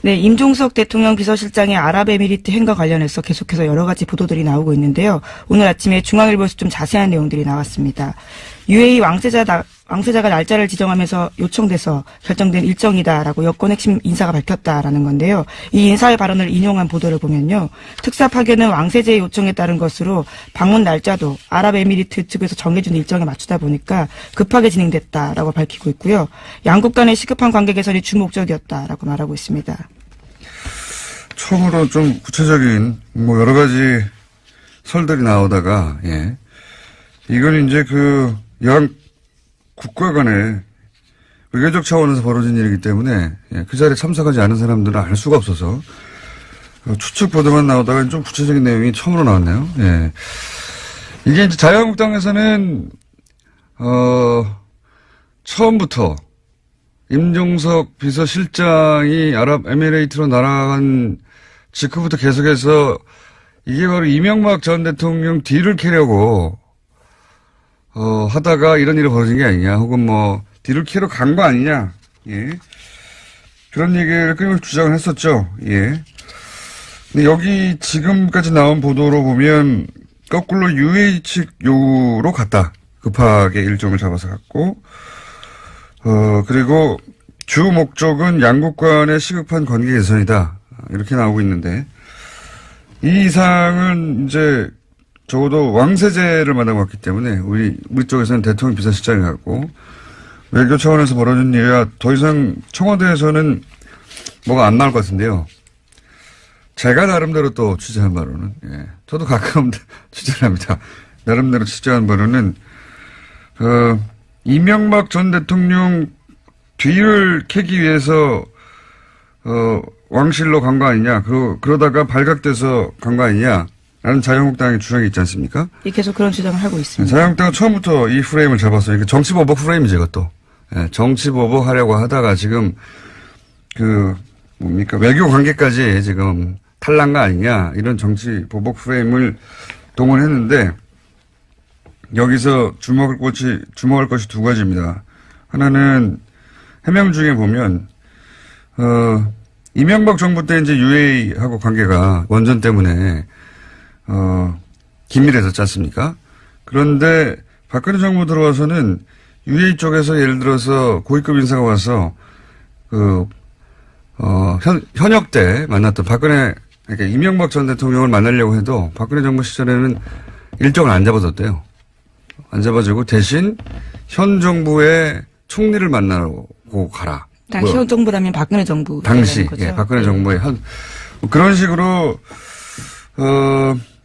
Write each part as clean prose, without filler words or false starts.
네, 임종석 대통령 비서실장의 아랍에미리트 행과 관련해서 계속해서 여러 가지 보도들이 나오고 있는데요. 오늘 아침에 중앙일보에서 좀 자세한 내용들이 나왔습니다. UAE 왕세자가 날짜를 지정하면서 요청돼서 결정된 일정이다라고 여권 핵심 인사가 밝혔다라는 건데요. 이 인사의 발언을 인용한 보도를 보면요. 특사 파견은 왕세자의 요청에 따른 것으로 방문 날짜도 아랍에미리트 측에서 정해준 일정에 맞추다 보니까 급하게 진행됐다라고 밝히고 있고요. 양국 간의 시급한 관계 개선이 주목적이었다라고 말하고 있습니다. 처음으로 좀 구체적인 여러 가지 설들이 나오다가 이건 이제 양 국가 간의 외교적 차원에서 벌어진 일이기 때문에 그 자리에 참석하지 않은 사람들은 알 수가 없어서 추측 보도만 나오다가 좀 구체적인 내용이 처음으로 나왔네요. 이게 이제 자유한국당에서는 처음부터 임종석 비서실장이 아랍에미레이트로 날아간 직후부터 계속해서 이게 바로 이명박 전 대통령 뒤를 캐려고 하다가 이런 일이 벌어진 게 아니냐, 혹은 뒤를 캐러 간 거 아니냐, 그런 얘기를 끊임없이 주장을 했었죠, 근데 여기 지금까지 나온 보도로 보면, 거꾸로 UAE 측 요구로 갔다. 급하게 일정을 잡아서 갔고, 그리고 주 목적은 양국 간의 시급한 관계 개선이다. 이렇게 나오고 있는데, 이 이상은 이제, 적어도 왕세제를 만나봤기 때문에 우리 쪽에서는 대통령 비서실장이 갔고 외교 차원에서 벌어진 일이라 더 이상 청와대에서는 뭐가 안 나올 것 같은데요. 제가 나름대로 또 취재한 바로는 저도 가끔 취재를 합니다. 나름대로 취재한 바로는 이명박 전 대통령 뒤를 캐기 위해서 왕실로 간 거 아니냐, 그러다가 발각돼서 간 거 아니냐 라는 자유한국당의 주장이 있지 않습니까? 계속 그런 주장을 하고 있습니다. 자유한국당은 처음부터 이 프레임을 잡았어요. 정치보복 프레임이죠, 이것도. 정치보복 하려고 하다가 지금, 외교 관계까지 지금 탈난 거 아니냐, 이런 정치보복 프레임을 동원했는데, 여기서 주목할 것이 두 가지입니다. 하나는 해명 중에 보면, 이명박 정부 때 이제 UAE하고 관계가 원전 때문에 긴밀해졌지 않습니까? 그런데 박근혜 정부 들어와서는 UAE 쪽에서 예를 들어서 고위급 인사가 와서 현역 때 만났던 그러니까 이명박 전 대통령을 만나려고 해도 박근혜 정부 시절에는 일정을 안 잡아줬대요. 안 잡아주고 대신 현 정부의 총리를 만나고 가라. 당시 현 정부라면 박근혜 정부. 당시, 박근혜 정부의 그런 식으로,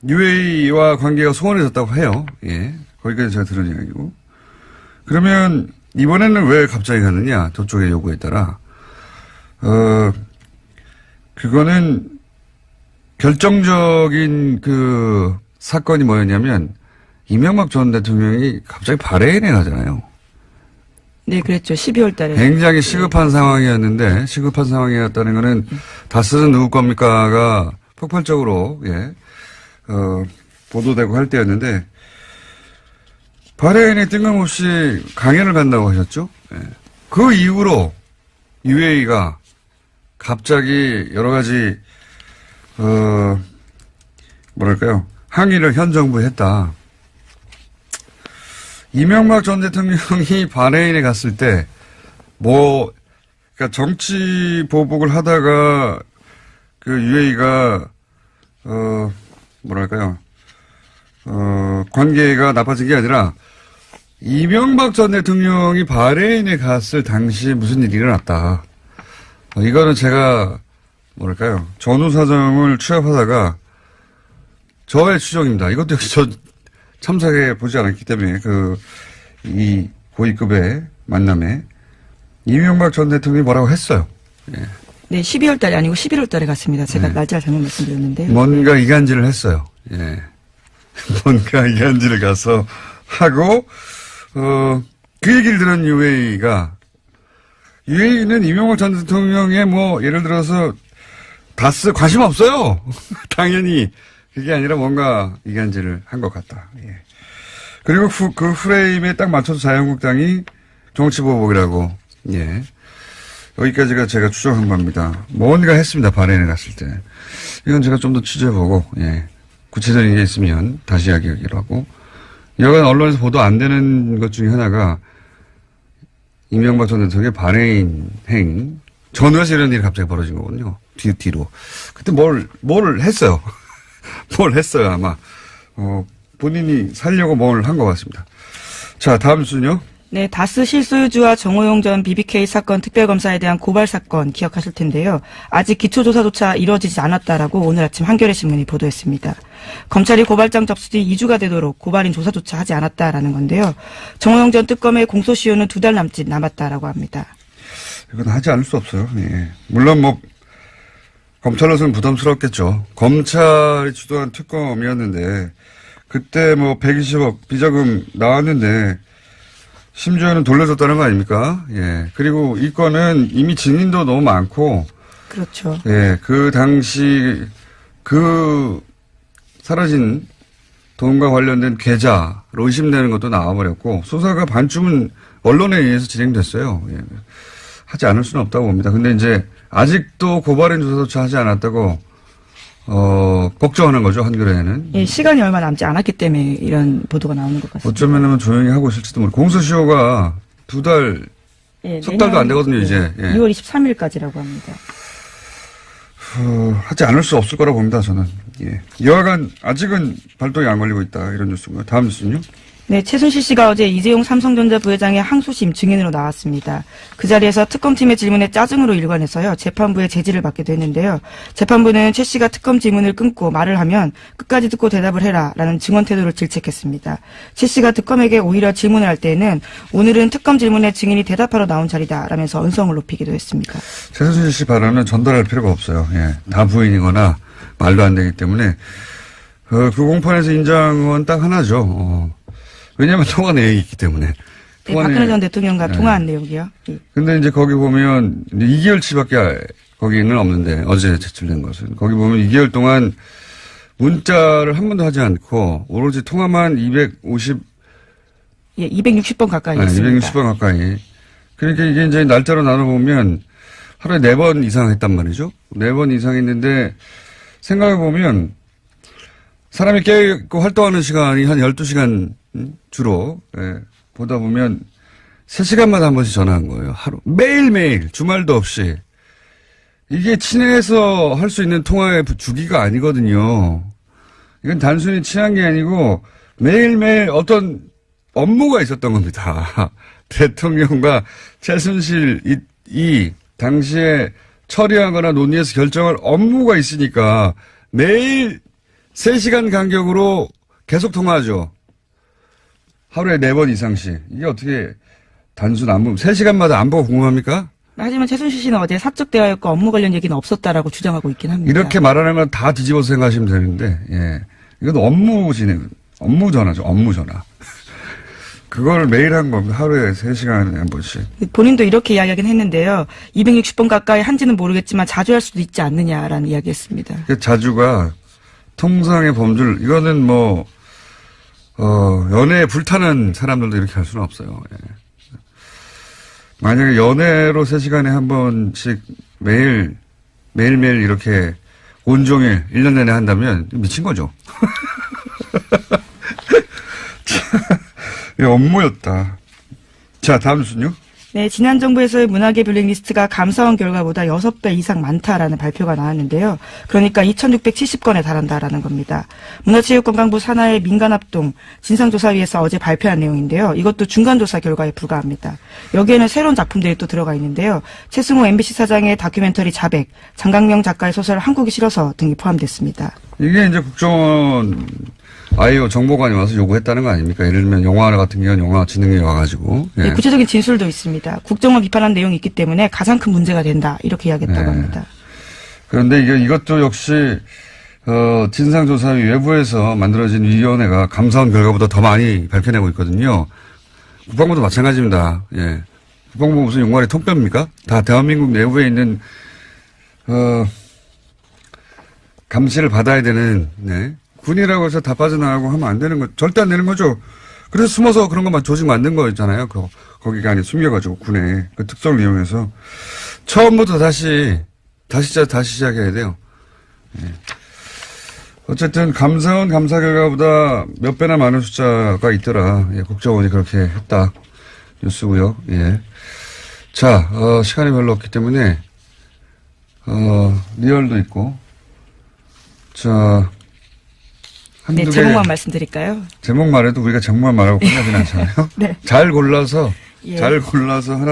UAE와 관계가 소원해졌다고 해요. 거기까지 제가 들은 이야기고. 그러면 이번에는 왜 갑자기 갔느냐, 저쪽의 요구에 따라. 그거는 결정적인 사건이 뭐였냐면, 이명박 전 대통령이 갑자기 바레인에 가잖아요. 네, 그랬죠. 12월 달에. 굉장히 시급한 상황이었는데, 시급한 상황이었다는 거는 다스는 누구 겁니까가 폭발적으로, 보도되고 할 때였는데, 바레인에 뜬금없이 강연을 간다고 하셨죠? 그 이후로 UAE가 갑자기 여러 가지, 항의를 현 정부에 했다. 이명박 전 대통령이 바레인에 갔을 때, 그러니까 정치 보복을 하다가 UAE가, 관계가 나빠진 게 아니라, 이명박 전 대통령이 바레인에 갔을 당시에 무슨 일이 일어났다. 이거는 제가, 전후 사정을 취합하다가, 저의 추정입니다. 이것도 역시 참석해 보지 않았기 때문에 이 고위급의 만남에 이명박 전 대통령이 뭐라고 했어요. 네, 12월 달이 아니고 11월 달에 갔습니다. 제가 날짜 잘못 말씀드렸는데. 뭔가 이간질을 했어요. 뭔가 이간질을 가서 하고 그 얘기를 들은 UAE는 이명박 전 대통령의 예를 들어서 다스 관심 없어요. 당연히. 그게 아니라 뭔가 이간질을 한 것 같다. 그리고 그 프레임에 딱 맞춰서 자유한국당이 정치보복이라고, 여기까지가 제가 추정한 겁니다. 뭔가 했습니다. 바레인에 갔을 때. 이건 제가 좀 더 취재해보고, 예. 구체적인 게 있으면 다시 이야기하기로 하고. 여간 언론에서 보도 안 되는 것 중에 하나가 이명박 전 대통령의 바레인 행. 전후에서 이런 일이 갑자기 벌어진 거거든요. 뒤로. 그때 뭘 했어요. 뭘 했어요, 아마. 본인이 살려고 뭘 한 것 같습니다. 자, 다음 순요. 네, 다스 실소유주와 정호용 전 BBK 사건 특별검사에 대한 고발 사건 기억하실 텐데요. 아직 기초조사조차 이루어지지 않았다라고 오늘 아침 한겨레 신문이 보도했습니다. 검찰이 고발장 접수 뒤 2주가 되도록 고발인 조사조차 하지 않았다라는 건데요. 정호용 전 특검의 공소시효는 2달 남짓 남았다라고 합니다. 이건 하지 않을 수 없어요. 예. 물론 검찰로서는 부담스럽겠죠. 검찰이 주도한 특검이었는데 그때 120억 비자금 나왔는데 심지어는 돌려줬다는 거 아닙니까? 예. 그리고 이 건은 이미 증인도 너무 많고. 그렇죠. 예. 그 당시 사라진 돈과 관련된 계좌로 의심되는 것도 나와버렸고 수사가 반쯤은 언론에 의해서 진행됐어요. 예. 하지 않을 수는 없다고 봅니다. 근데 이제 아직도 고발인 조사조차 하지 않았다고 걱정하는 거죠, 한겨레는. 예, 시간이 얼마 남지 않았기 때문에 이런 보도가 나오는 것 같습니다. 어쩌면 조용히 하고 있을지도 모르고. 공소시효가 2달, 예, 석 달도 안 되거든요, 이제. 예. 2월 23일까지라고 합니다. 하지 않을 수 없을 거라고 봅니다, 저는. 예. 여하간 아직은 발동이 안 걸리고 있다, 이런 뉴스고요. 다음 뉴스는요? 네, 최순실 씨가 어제 이재용 삼성전자 부회장의 항소심 증인으로 나왔습니다. 그 자리에서 특검팀의 질문에 짜증으로 일관해서요, 재판부의 제지를 받기도 했는데요. 재판부는 최 씨가 특검 질문을 끊고 말을 하면 끝까지 듣고 대답을 해라라는 증언 태도를 질책했습니다. 최 씨가 특검에게 오히려 질문을 할 때에는 오늘은 특검 질문에 증인이 대답하러 나온 자리다라면서 언성을 높이기도 했습니다. 최순실 씨 발언은 전달할 필요가 없어요. 예. 다 부인이거나 말도 안 되기 때문에 그 공판에서 인정은 건 딱 하나죠. 왜냐하면 통화 내역이 있기 때문에. 네, 박근혜 전 대통령과 네. 통화한 내용이요. 예. 근데 이제 거기 보면 2개월치밖에 거기는 없는데 어제 제출된 것은 거기 보면 2개월 동안 문자를 한 번도 하지 않고 오로지 통화만 260번 가까이 했습니다. 260번 가까이. 그러니까 이게 이제 날짜로 나눠보면 하루에 4번 이상 했단 말이죠. 4번 이상 했는데 생각해보면 사람이 깨있고 활동하는 시간이 한 12시간 주로, 예, 보다 보면 3시간마다 한 번씩 전화한 거예요. 하루. 매일매일, 주말도 없이. 이게 친해서 할 수 있는 통화의 주기가 아니거든요. 이건 단순히 친한 게 아니고 매일매일 어떤 업무가 있었던 겁니다. 대통령과 최순실 이 당시에 처리하거나 논의해서 결정할 업무가 있으니까 매일 3시간 간격으로 계속 통화하죠. 하루에 4번 이상씩. 이게 어떻게 단순 안보 3시간마다 안보가 궁금합니까? 하지만 최순실 씨는 어제 사적 대화였고 업무 관련 얘기는 없었다라고 주장하고 있긴 합니다. 이렇게 말하는 건 다 뒤집어서 생각하시면 되는데, 예. 이건 업무 전화죠. 업무 전화. 그걸 매일 한 겁니다. 하루에 3시간에 한 번씩. 본인도 이렇게 이야기하긴 했는데요. 260번 가까이 한지는 모르겠지만 자주 할 수도 있지 않느냐라는 이야기했습니다. 자주가 통상의 범죄를, 이거는 연애에 불타는 사람들도 이렇게 할 수는 없어요. 예. 만약에 연애로 3시간에 한 번씩 매일매일 이렇게 온종일 1년 내내 한다면 미친 거죠. 이 업무였다. 자, 다음 순요. 네, 지난 정부에서의 문화계 블랙리스트가 감사원 결과보다 6배 이상 많다라는 발표가 나왔는데요. 그러니까 2,670건에 달한다라는 겁니다. 문화체육관광부 산하의 민간합동 진상조사위에서 어제 발표한 내용인데요. 이것도 중간조사 결과에 불과합니다. 여기에는 새로운 작품들이 또 들어가 있는데요. 최승호 MBC 사장의 다큐멘터리 자백, 장강명 작가의 소설 한국이 싫어서 등이 포함됐습니다. 이게 이제 국정원 아이오 정보관이 와서 요구했다는 거 아닙니까? 예를 들면 영화 같은 경우는 영화진흥위 와가지고. 예. 네, 구체적인 진술도 있습니다. 국정원 비판한 내용이 있기 때문에 가장 큰 문제가 된다. 이렇게 이야기했다고 합니다. 그런데 이것도 역시 진상조사위 외부에서 만들어진 위원회가 감사원 결과보다 더 많이 밝혀내고 있거든요. 국방부도 마찬가지입니다. 예. 국방부 무슨 용관의 통뼈입니까? 다 대한민국 내부에 있는 감시를 받아야 되는, 네. 군이라고 해서 다 빠져나가고 하면 안 되는 거, 절대 안 되는 거죠. 그래서 숨어서 그런 것만 조직 만든 거 있잖아요. 거기가 아니 숨겨가지고 군에 그 특성을 이용해서. 처음부터 다시 시작해야 돼요. 예. 어쨌든 감사원 감사 결과보다 몇 배나 많은 숫자가 있더라. 예, 국정원이 그렇게 했다. 뉴스고요. 예. 자, 시간이 별로 없기 때문에 리얼도 있고. 자, 네, 제목만 말씀드릴까요? 제목만 해도 우리가 제목만 말하고 끝나진 않잖아요. 네. 잘 골라서 예. 하나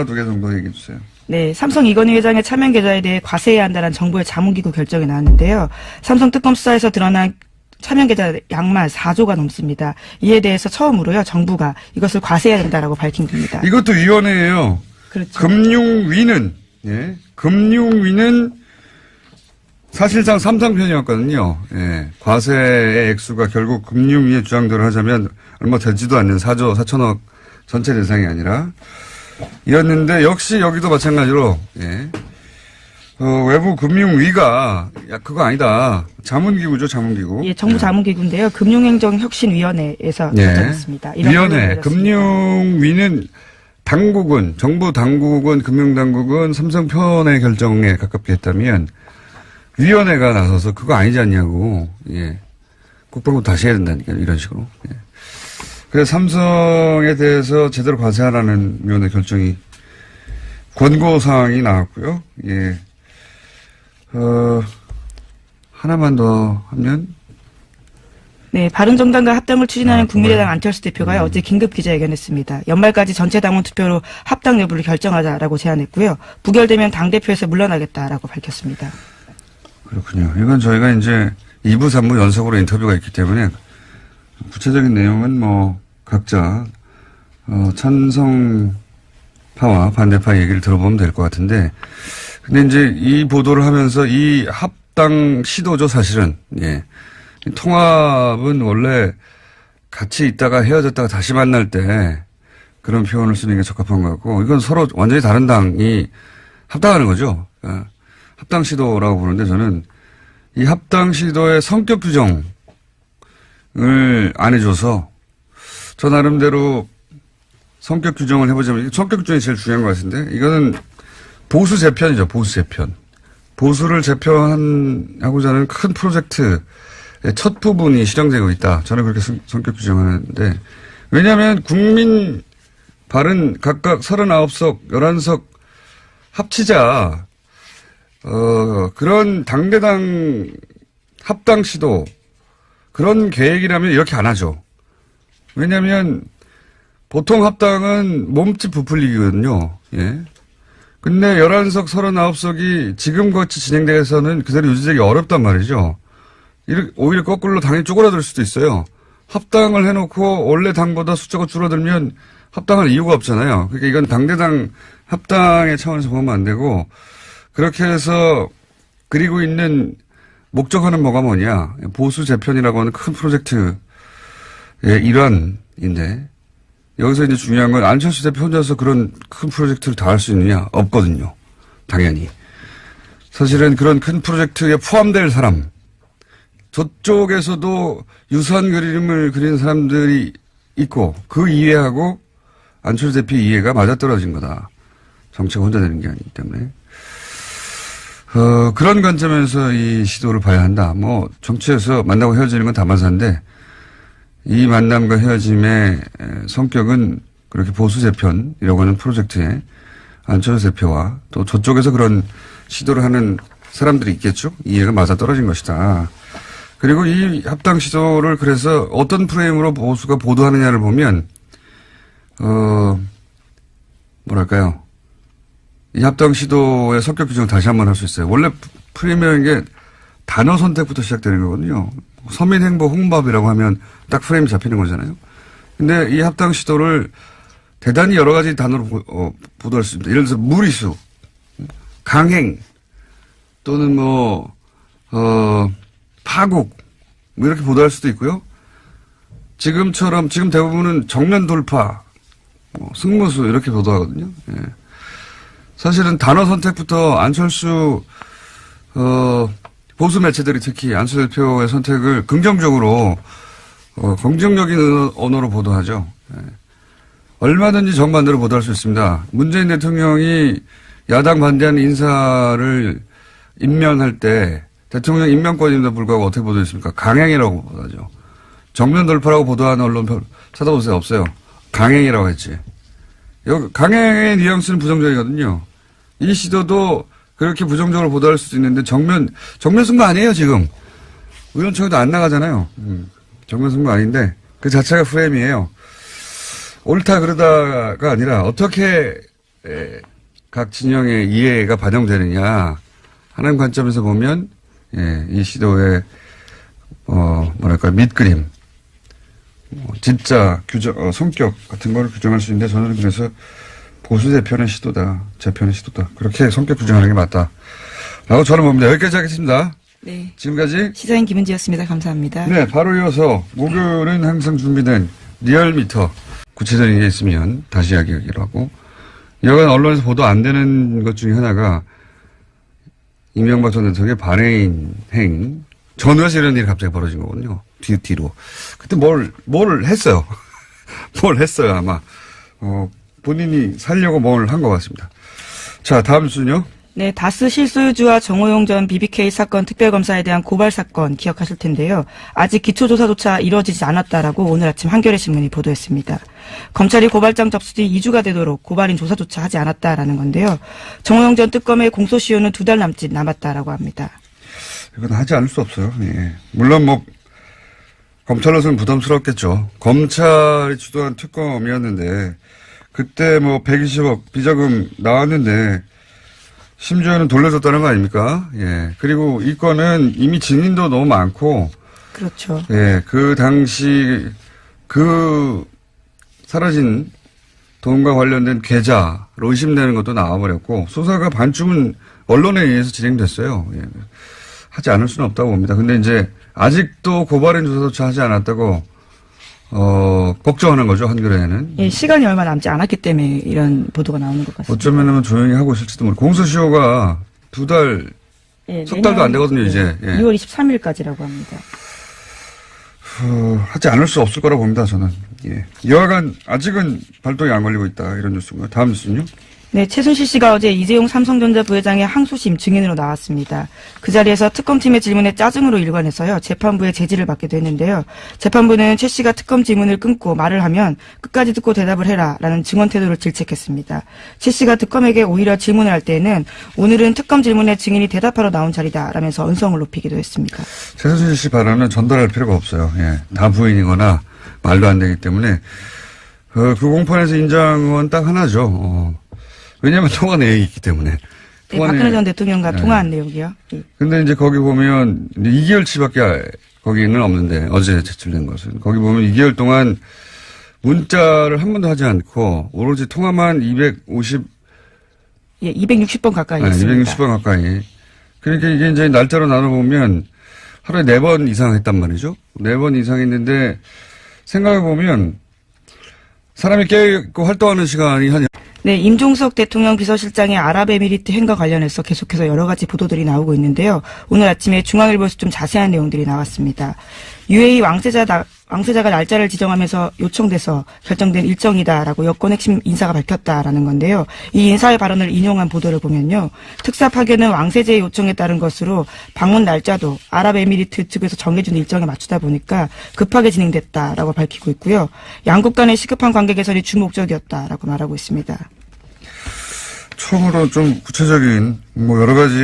두 개 정도 얘기해 주세요. 네, 삼성 이건희 회장의 차명 계좌에 대해 과세해야 한다는 정부의 자문기구 결정이 나왔는데요. 삼성 특검 수사에서 드러난 차명 계좌 양만 4조가 넘습니다. 이에 대해서 처음으로요, 정부가 이것을 과세해야 된다라고 밝힌 겁니다. 이것도 위원회예요. 그렇죠. 금융위는 사실상 삼성 편이었거든요. 예. 과세의 액수가 결국 금융위의 주장대로 하자면 얼마 되지도 않는 4조 4천억 전체 대상이 아니라 이었는데 역시 여기도 마찬가지로 외부 금융위가 그거 아니다. 자문기구죠, 자문기구. 예, 정부 자문기구인데요. 금융행정혁신위원회에서 결정했습니다. 위원회, 금융위는 당국은 정부 당국은 금융당국은 삼성 편의 결정에 가깝게 했다면 위원회가 나서서 그거 아니지 않냐고 국방부 다시 해야 된다니까 이런 식으로. 그래서 삼성에 대해서 제대로 과세하라는 위원회 결정이 권고사항이 나왔고요. 하나만 더 하면. 네, 바른정당과 합당을 추진하는 국민의당 안철수 대표가 어제 긴급 기자회견했습니다. 연말까지 전체 당원 투표로 합당 여부를 결정하자라고 제안했고요. 부결되면 당대표에서 물러나겠다라고 밝혔습니다. 그렇군요. 이건 저희가 이제 2부, 3부 연속으로 인터뷰가 있기 때문에 구체적인 내용은 각자 찬성파와 반대파 얘기를 들어보면 될 것 같은데, 근데 이제 이 보도를 하면서 이 합당 시도죠, 사실은. 통합은 원래 같이 있다가 헤어졌다가 다시 만날 때 그런 표현을 쓰는 게 적합한 것 같고, 이건 서로 완전히 다른 당이 합당하는 거죠. 합당 시도라고 부르는데 저는 이 합당 시도의 성격 규정을 안 해줘서 저 나름대로 성격 규정을 해보자면 성격 규정이 제일 중요한 것 같은데 이거는 보수 재편이죠. 보수 재편. 보수를 재편하고자 하는 큰 프로젝트의 첫 부분이 실행되고 있다. 저는 그렇게 성격 규정하는데 왜냐하면 국민 발은 각각 39석, 11석 합치자 그런 당대당 합당 시도 그런 계획이라면 이렇게 안 하죠. 왜냐하면 보통 합당은 몸집 부풀리기거든요. 근데 11석, 39석이 지금같이 진행돼서는 그대로 유지되기 어렵단 말이죠. 오히려 거꾸로 당이 쪼그라들 수도 있어요. 합당을 해놓고 원래 당보다 숫자가 줄어들면 합당할 이유가 없잖아요. 그러니까 이건 당대당 합당의 차원에서 보면 안 되고 그렇게 해서 그리고 있는 목적하는 뭐가 뭐냐. 보수 재편이라고 하는 큰 프로젝트의 일환인데 여기서 이제 중요한 건 안철수 대표 혼자서 그런 큰 프로젝트를 다 할 수 있느냐? 없거든요. 당연히. 사실은 그런 큰 프로젝트에 포함될 사람, 저쪽에서도 유사한 그림을 그리는 사람들이 있고 그 이해하고 안철수 대표 이해가 맞아떨어진 거다. 정치가 혼자 되는 게 아니기 때문에. 그런 관점에서 이 시도를 봐야 한다. 정치에서 만나고 헤어지는 건 다반사인데, 이 만남과 헤어짐의 성격은 그렇게 보수 재편이라고 하는 프로젝트에 안철수 대표와 또 저쪽에서 그런 시도를 하는 사람들이 있겠죠. 이해가 맞아떨어진 것이다. 그리고 이 합당 시도를 그래서 어떤 프레임으로 보수가 보도하느냐를 보면, 뭐랄까요. 이 합당 시도의 성격 규정을 다시 한번 할 수 있어요. 원래 프레임이라는 게 단어 선택부터 시작되는 거거든요. 서민행보 홍보업이라고 하면 딱 프레임이 잡히는 거잖아요. 근데 이 합당 시도를 대단히 여러 가지 단어로 보도할 수 있습니다. 예를 들어서 무리수, 강행, 또는 파국, 이렇게 보도할 수도 있고요. 지금 대부분은 정면 돌파, 승무수, 이렇게 보도하거든요. 사실은 단어 선택부터 안철수, 보수 매체들이 특히 안철수 대표의 선택을 긍정적으로, 긍정적인 언어로 보도하죠. 얼마든지 정반대로 보도할 수 있습니다. 문재인 대통령이 야당 반대하는 인사를 임면할 때 대통령 임명권임에도 불구하고 어떻게 보도했습니까? 강행이라고 보도하죠. 정면 돌파라고 보도하는 언론 찾아보세요. 없어요. 강행이라고 했지. 여기 강행의 뉘앙스는 부정적이거든요. 이 시도도 그렇게 부정적으로 보도할 수도 있는데 정면 선거 아니에요 지금. 의원총회도 안 나가잖아요. 정면 선거 아닌데 그 자체가 프레임이에요. 옳다 그러다가 아니라 어떻게 각 진영의 이해가 반영되느냐 하는 관점에서 보면 이 시도의 뭐랄까 밑그림 진짜 성격 같은 걸 규정할 수 있는데 저는 그래서 보수 대표의 시도다. 제 편의 시도다. 그렇게 성격 규정하는 게 맞다. 라고 저는 봅니다. 여기까지 하겠습니다. 네. 지금까지 시사인 김은지였습니다. 감사합니다. 네, 바로 이어서 목요일은 항상 준비된 리얼미터 구체적인 게 있으면 다시 이야기하기로 하고 여간 언론에서 보도 안 되는 것 중에 하나가 이명박 전 대통령의 반해인 행 전후에서 이런 일이 갑자기 벌어진 거거든요. 뒤로. 그때 뭘 했어요. 뭘 했어요 아마. 본인이 살려고 뭘 한 것 같습니다. 자, 다음 순요. 네, 다스 실소유주와 정호용 전 BBK 사건 특별검사에 대한 고발 사건 기억하실 텐데요. 아직 기초조사조차 이루어지지 않았다라고 오늘 아침 한겨레 신문이 보도했습니다. 검찰이 고발장 접수 뒤 2주가 되도록 고발인 조사조차 하지 않았다라는 건데요. 정호용 전 특검의 공소시효는 2달 남짓 남았다라고 합니다. 이건 하지 않을 수 없어요. 예. 물론 검찰로서는 부담스럽겠죠. 검찰이 주도한 특검이었는데 그때 120억 비자금 나왔는데 심지어는 돌려줬다는 거 아닙니까? 예. 그리고 이 건은 이미 증인도 너무 많고. 그렇죠. 예. 그 당시 사라진 돈과 관련된 계좌로 의심되는 것도 나와버렸고 수사가 반쯤은 언론에 의해서 진행됐어요. 예. 하지 않을 수는 없다고 봅니다. 근데 이제 아직도 고발인 조사조차 하지 않았다고 걱정하는 거죠, 한겨레에는. 예, 시간이 얼마 남지 않았기 때문에 이런 보도가 나오는 것 같습니다. 어쩌면 조용히 하고 있을지도 모르고. 공소시효가 2달, 예, 석 달도 안 되거든요, 이제. 예. 2월 23일까지라고 합니다. 하지 않을 수 없을 거라고 봅니다, 저는. 예. 여하간 아직은 발동이 안 걸리고 있다, 이런 뉴스인가요? 다음 뉴스는요? 네, 최순실 씨가 어제 이재용 삼성전자 부회장의 항소심 증인으로 나왔습니다. 그 자리에서 특검팀의 질문에 짜증으로 일관해서요, 재판부의 제지를 받기도 했는데요. 재판부는 최 씨가 특검 질문을 끊고 말을 하면 끝까지 듣고 대답을 해라라는 증언 태도를 질책했습니다. 최 씨가 특검에게 오히려 질문을 할 때에는 오늘은 특검 질문에 증인이 대답하러 나온 자리다라면서 언성을 높이기도 했습니다. 최순실 씨 발언은 전달할 필요가 없어요. 예. 다 부인이거나 말도 안 되기 때문에 그 공판에서 인정한 건 딱 하나죠. 왜냐하면 통화 내역이 있기 때문에. 네, 박근혜 전 대통령과 네. 통화한 내용이요. 예. 근데 이제 거기 보면 2개월치밖에 거기는 없는데 어제 제출된 것은 거기 보면 2개월 동안 문자를 한 번도 하지 않고 오로지 통화만 260번 가까이 했습니다. 260번 가까이. 그러니까 이게 이제 날짜로 나눠보면 하루에 4번 이상 했단 말이죠. 4번 이상 했는데 생각해보면 사람이 깨있고 활동하는 시간이 한 네, 임종석 대통령 비서실장의 아랍에미리트 행과 관련해서 계속해서 여러 가지 보도들이 나오고 있는데요. 오늘 아침에 중앙일보에서 좀 자세한 내용들이 나왔습니다. UAE 왕세자가 날짜를 지정하면서 요청돼서 결정된 일정이다라고 여권 핵심 인사가 밝혔다라는 건데요. 이 인사의 발언을 인용한 보도를 보면요. 특사 파견은 왕세자의 요청에 따른 것으로 방문 날짜도 아랍에미리트 측에서 정해준 일정에 맞추다 보니까 급하게 진행됐다라고 밝히고 있고요. 양국 간의 시급한 관계 개선이 주 목적이었다라고 말하고 있습니다. 처음으로 좀 구체적인 여러 가지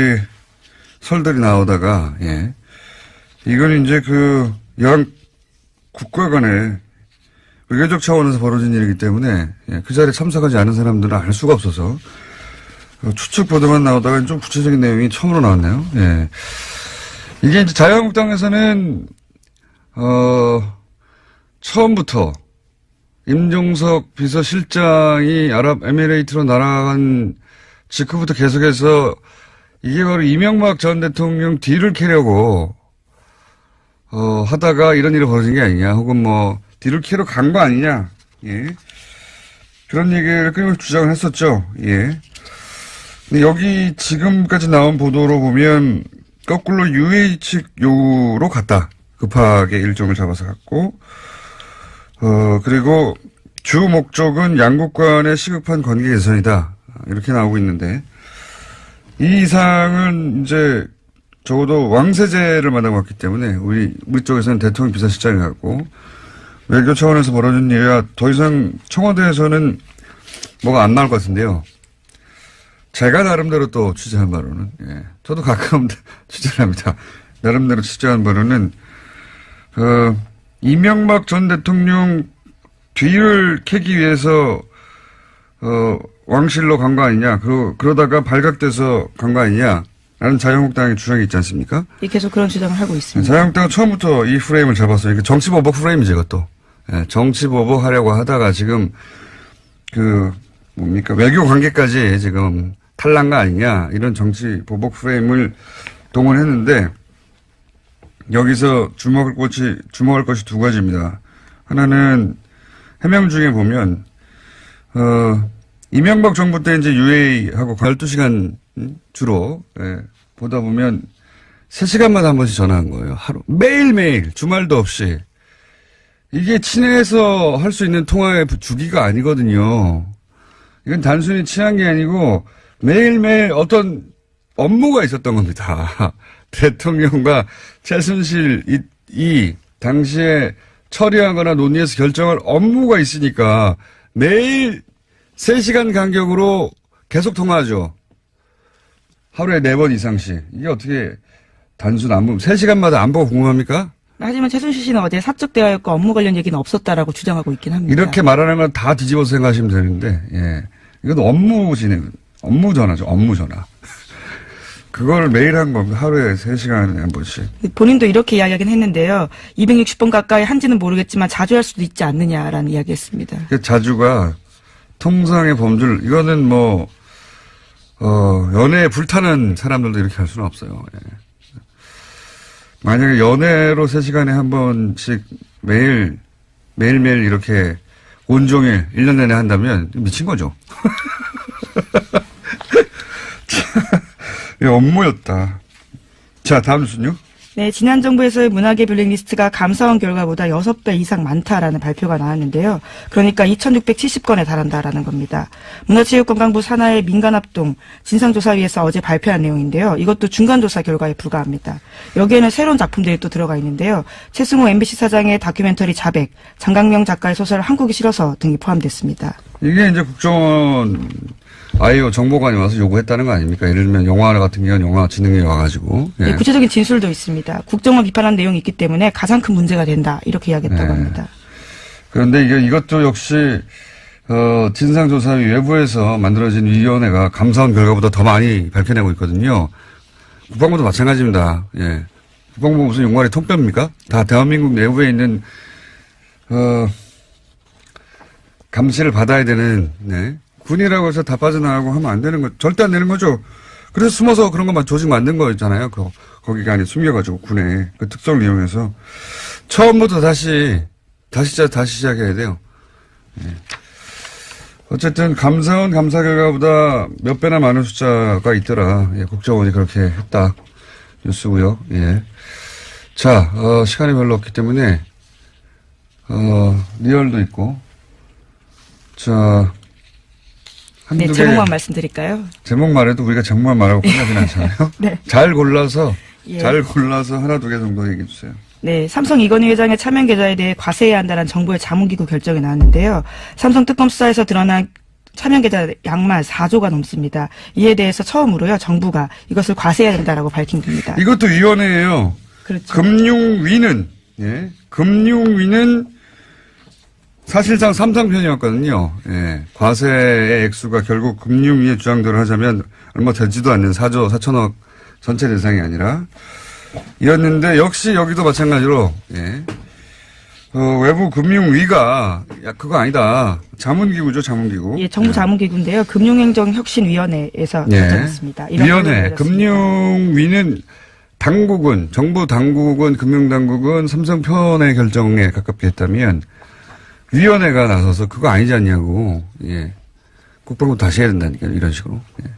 설들이 나오다가 이건 이제 양 국가 간의 외교적 차원에서 벌어진 일이기 때문에 그 자리에 참석하지 않은 사람들은 알 수가 없어서 추측 보도만 나오다가 좀 구체적인 내용이 처음으로 나왔네요. 이게 이제 자유한국당에서는 처음부터 임종석 비서실장이 아랍에미레이트로 날아간 직후부터 계속해서 이게 바로 이명박 전 대통령 뒤를 캐려고 하다가 이런 일이 벌어진 게 아니냐, 혹은 뒤를 캐러 간 거 아니냐, 그런 얘기를 끊임없이 주장을 했었죠, 근데 여기 지금까지 나온 보도로 보면, 거꾸로 UAE 측 요구로 갔다. 급하게 일정을 잡아서 갔고, 그리고 주 목적은 양국 간의 시급한 관계 개선이다. 이렇게 나오고 있는데, 이 이상은 이제 적어도 왕세제를 만나봤기 때문에 우리 쪽에서는 대통령 비서실장이 갖고 외교 차원에서 벌어진 일이라 더 이상 청와대에서는 뭐가 안 나올 것 같은데요. 제가 나름대로 또 취재한 바로는, 예. 저도 가끔 취재를 합니다. 나름대로 취재한 바로는, 이명박 전 대통령 뒤를 캐기 위해서, 왕실로 간 거 아니냐. 그러다가 발각돼서 간 거 아니냐. 라는 자유한국당의 주장이 있지 않습니까? 예, 계속 그런 주장을 하고 있습니다. 자유한국당은 처음부터 이 프레임을 잡았어요. 그러니까 정치보복 프레임이죠, 이것도. 예, 정치보복 하려고 하다가 지금, 외교 관계까지 지금 탈난 거 아니냐. 이런 정치보복 프레임을 동원했는데, 여기서 주목할 것이 두 가지입니다. 하나는 해명 중에 보면, 이명박 정부 때 이제 UA하고 12시간 주로, 예, 보다 보면 3시간마다 한 번씩 전화한 거예요. 하루. 매일매일, 주말도 없이. 이게 친해서 할 수 있는 통화의 주기가 아니거든요. 이건 단순히 친한 게 아니고 매일매일 어떤 업무가 있었던 겁니다. 대통령과 최순실이 당시에 처리하거나 논의해서 결정할 업무가 있으니까 매일 3시간 간격으로 계속 통화하죠. 하루에 4번 이상씩. 이게 어떻게 단순 안보, 3시간마다 안보가 궁금합니까? 하지만 최순실 씨는 어제 사적 대화였고 업무 관련 얘기는 없었다라고 주장하고 있긴 합니다. 이렇게 말하는 건 다 뒤집어서 생각하시면 되는데, 예. 이건 업무 전화죠. 업무 전화. 그걸 매일 한 겁니다. 하루에 3시간에 한 번씩. 본인도 이렇게 이야기하긴 했는데요. 260번 가까이 한지는 모르겠지만 자주 할 수도 있지 않느냐라는 이야기했습니다. 자주가 통상의 범주를, 이거는 연애에 불타는 사람들도 이렇게 할 수는 없어요. 예. 만약에 연애로 3시간에 한 번씩 매일매일 이렇게 온종일 1년 내내 한다면 미친 거죠. 업무였다. 자, 다음 뉴스는요? 네, 지난 정부에서의 문화계 블랙리스트가 감사원 결과보다 6배 이상 많다라는 발표가 나왔는데요. 그러니까 2,670건에 달한다라는 겁니다. 문화체육관광부 산하의 민간합동 진상조사위에서 어제 발표한 내용인데요. 이것도 중간조사 결과에 불과합니다. 여기에는 새로운 작품들이 또 들어가 있는데요. 최승호 MBC 사장의 다큐멘터리 자백, 장강명 작가의 소설 한국이 싫어서 등이 포함됐습니다. 이게 이제 국정원 아이오 정보관이 와서 요구했다는 거 아닙니까? 예를 들면 영화 같은 경우는 영화진흥위에 와가지고. 예. 네, 구체적인 진술도 있습니다. 국정원 비판한 내용이 있기 때문에 가장 큰 문제가 된다. 이렇게 이야기했다고 네. 합니다. 그런데 이것도 역시 진상조사위 외부에서 만들어진 위원회가 감사원 결과보다 더 많이 밝혀내고 있거든요. 국방부도 마찬가지입니다. 예. 국방부 무슨 용관의 통뼈입니까? 다 대한민국 내부에 있는 감시를 받아야 되는, 네. 군이라고 해서 다 빠져나가고 하면 안 되는 거, 절대 안 되는 거죠. 그래서 숨어서 그런 것만 조직 만든 거 있잖아요. 거기가 아니 숨겨가지고 군에 그 특성을 이용해서 처음부터 다시 시작해야 돼요. 네. 어쨌든 감사원 감사 결과보다 몇 배나 많은 숫자가 있더라. 예, 국정원이 그렇게 했다. 뉴스고요. 예. 자, 시간이 별로 없기 때문에 리얼도 있고. 자. 네, 제목만 말씀드릴까요? 제목만 해도 우리가 제목만 말하고 끝나진 않잖아요. 네. 잘 골라서 예. 하나 두 개 정도 얘기해 주세요. 네, 삼성 이건희 회장의 차명 계좌에 대해 과세해야 한다는 정부의 자문기구 결정이 나왔는데요. 삼성 특검 수사에서 드러난 차명 계좌 양만 4조가 넘습니다. 이에 대해서 처음으로요, 정부가 이것을 과세해야 된다라고 밝힌 겁니다. 이것도 위원회예요. 그렇죠. 금융위는 사실상 삼성 편이었거든요. 예. 과세의 액수가 결국 금융위의 주장대로 하자면 얼마 되지도 않는 4조 4천억 전체 대상이 아니라 이었는데 역시 여기도 마찬가지로 예. 외부 금융위가 그거 아니다. 자문기구죠, 자문기구. 예, 정부 자문기구인데요. 금융행정혁신위원회에서 예. 결정했습니다. 위원회. 금융위는 정부 당국은 금융당국은 삼성 편의 결정에 가깝게 했다면 위원회가 나서서 그거 아니지 않냐고, 예. 국방부 다시 해야 된다니까, 이런 식으로. 예.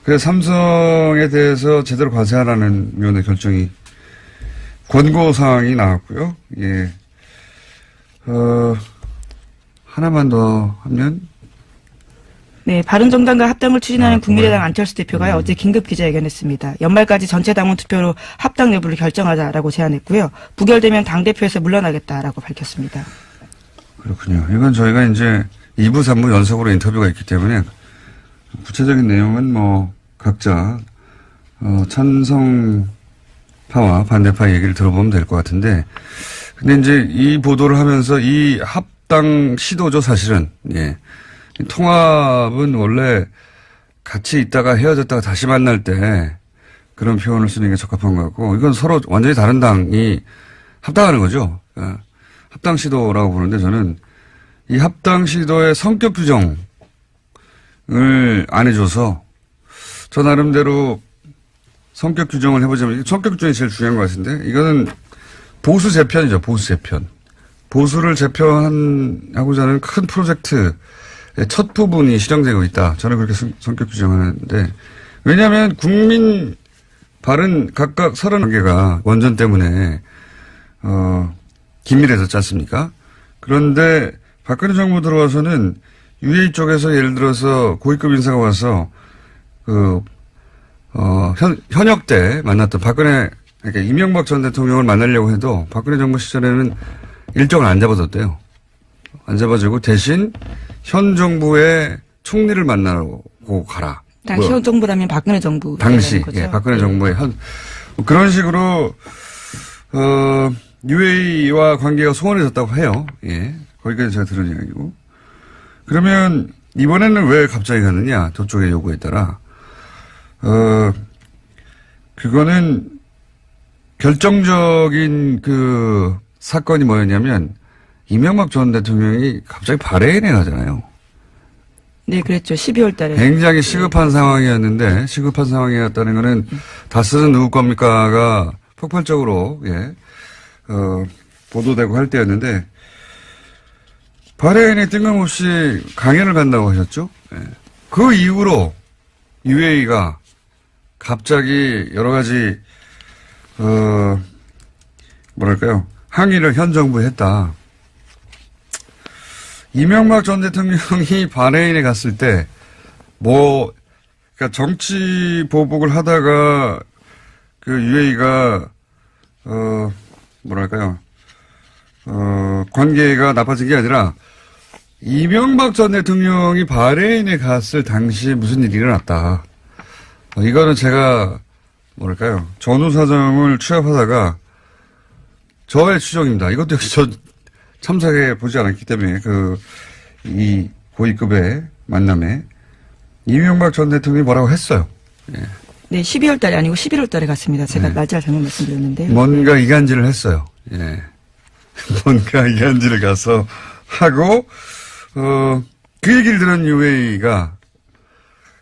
그래서 삼성에 대해서 제대로 과세하라는 위원회 결정이, 권고사항이 나왔고요. 예. 하나만 더 하면. 네, 바른정당과 합당을 추진하는 국민의당 그거요? 안철수 대표가 어제 긴급 기자회견했습니다. 연말까지 전체 당원 투표로 합당 여부를 결정하자라고 제안했고요. 부결되면 당대표에서 물러나겠다라고 밝혔습니다. 그렇군요. 이건 저희가 이제 2부, 3부 연속으로 인터뷰가 있기 때문에 구체적인 내용은 뭐 각자 찬성파와 반대파 얘기를 들어보면 될 것 같은데, 근데 이제 이 보도를 하면서 이 합당 시도죠, 사실은. 예. 통합은 원래 같이 있다가 헤어졌다가 다시 만날 때 그런 표현을 쓰는 게 적합한 것 같고, 이건 서로 완전히 다른 당이 합당하는 거죠. 예. 합당 시도라고 보는데, 저는 이 합당 시도의 성격 규정을 안 해줘서 저 나름대로 성격 규정을 해보자면, 성격 규정이 제일 중요한 것 같은데, 이거는 보수 재편이죠, 보수 재편. 보수를 재편하고자 하는 큰 프로젝트의 첫 부분이 실행되고 있다. 저는 그렇게 성격 규정하는데, 왜냐하면 국민 바른 각각 30개가 원전 때문에 긴밀해졌지 않습니까? 그런데 박근혜 정부 들어와서는 UA 쪽에서 예를 들어서 고위급 인사가 와서 현역 때 만났던 그러니까 이명박 전 대통령을 만나려고 해도 박근혜 정부 시절에는 일정을 안 잡아줬대요. 안 잡아주고 대신 현 정부의 총리를 만나고 가라. 당시 현 정부라면 박근혜 정부. 당시, 예, 박근혜 정부의 그런 식으로, UAE와 관계가 소원해졌다고 해요. 예. 거기까지 제가 들은 이야기고. 그러면 이번에는 왜 갑자기 가느냐? 저쪽의 요구에 따라. 그거는 결정적인 사건이 뭐였냐면, 이명박 전 대통령이 갑자기 바레인에 가잖아요. 네, 그랬죠. 12월 달에. 굉장히 시급한 상황이었는데, 시급한 상황이었다는 거는 다스는 누구 겁니까가 폭발적으로, 예, 보도되고 할 때였는데, 바레인에 뜬금없이 강연을 간다고 하셨죠? 예. 그 이후로 UAE가 갑자기 여러 가지, 뭐랄까요, 항의를 현 정부에 했다. 이명박 전 대통령이 바레인에 갔을 때, 그러니까 정치 보복을 하다가 UAE가, 뭐랄까요, 관계가 나빠진 게 아니라, 이명박 전 대통령이 바레인에 갔을 당시에 무슨 일이 일어났다. 이거는 제가, 뭐랄까요, 전후 사정을 취합하다가, 저의 추정입니다. 이것도 역시 참석해 보지 않았기 때문에 이 고위급의 만남에 이명박 전 대통령이 뭐라고 했어요. 예. 네, 12월 달이 아니고 11월 달에 갔습니다. 제가 날짜를 잘못 말씀드렸는데요. 뭔가 이간질을 했어요. 예. 뭔가 이간질을 가서 하고 그 얘기를 들은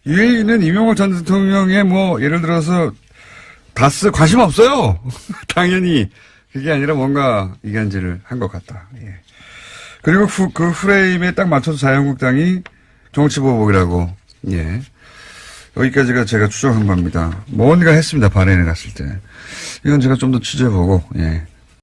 UAE는 이명박 전 대통령의 예를 들어서 다스 관심 없어요. 당연히. 그게 아니라 뭔가 이간질을 한 것 같다. 예. 그리고 그 프레임에 딱 맞춰서 자유한국당이 정치보복이라고, 예. 여기까지가 제가 추정한 겁니다. 뭔가 했습니다. 바레인에 갔을 때. 이건 제가 좀 더 취재해보고, 예.